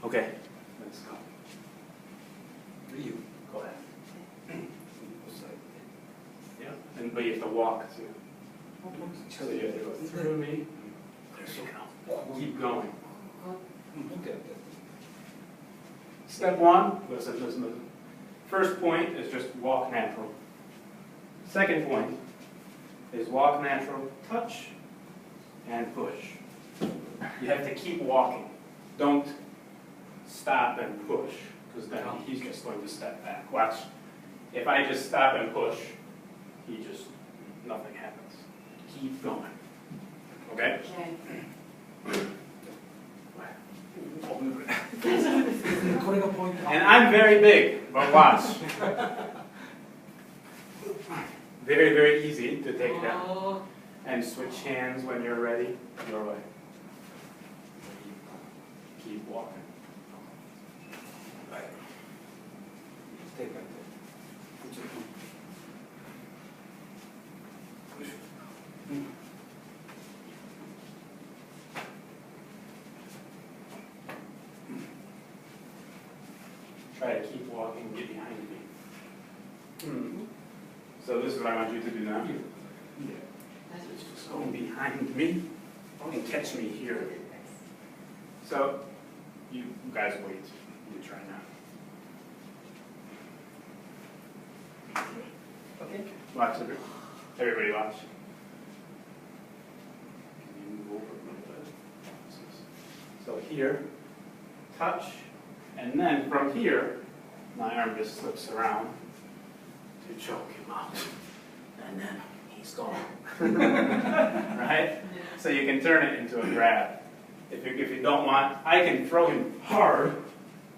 Okay, let's go. You. Go ahead. Yeah, but you have to walk too. So you have to go through me. There you go. Keep going. Step one, listen. First point is just walk natural. Second point is walk natural, touch, and push. You have to keep walking. Don't stop and push, because then he's just going to step back. Watch. If I just stop and push, nothing happens. Keep going. Okay? And I'm very big, but watch. Very, very easy to take down. And switch hands when you're ready. Your way. Keep walking. Try to keep walking, get behind me. So this is what I want you to do now. Just go behind me and catch me here. So you guys wait. You try now. Okay. Watch everybody watch. Can you move over a little bit? So here, touch, and then from here, my arm just slips around to choke him out. And then he's gone. Right? So you can turn it into a grab. If you don't want, I can throw him hard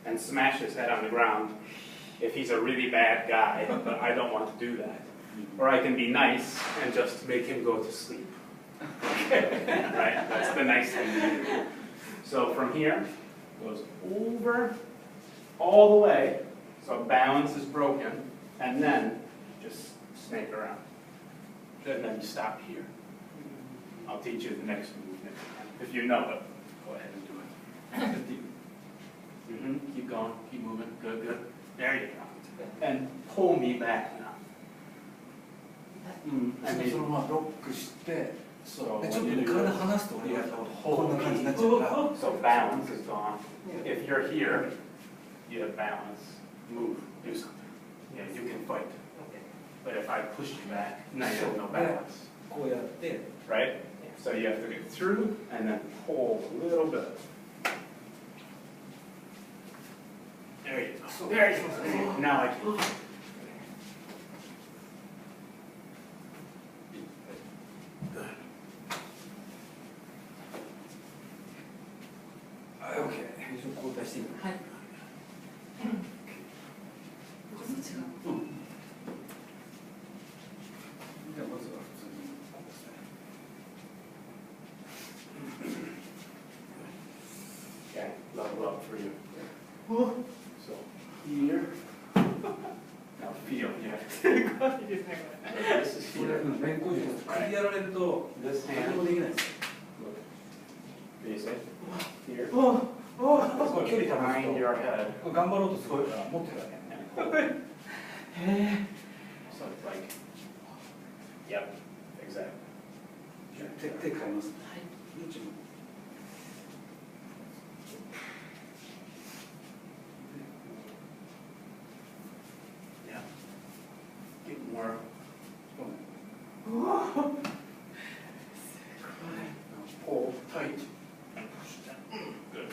and smash his head on the ground if he's a really bad guy, but I don't want to do that. Or I can be nice and just make him go to sleep. Right? That's the nice thing to do. So from here, goes over all the way, so balance is broken, and then just snake around. And then you stop here. I'll teach you the next movement. If you know it, go ahead and do it. Keep going, keep moving. Good. There you go. And pull me back now. So balance is gone. If you're here, you have balance. Move, do something. Yeah, you can fight. But if I push you back, now you have no balance. Right? So you have to get through and then pull a little bit. There you go. There you go. Now I can. Good. Okay. Okay, level up for you. So here. Now feel. This is here. This hand. Face it. Here. Behind your head. Push and pull. So it's like, yep, exactly. Yeah. Get more. Pull tight and push down. Good.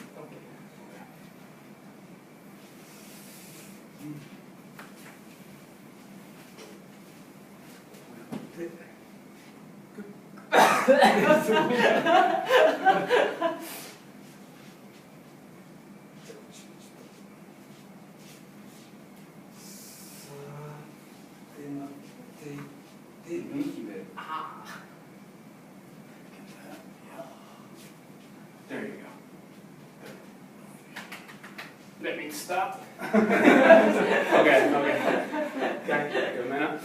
There you go. Let me stop. Okay. Give a minute.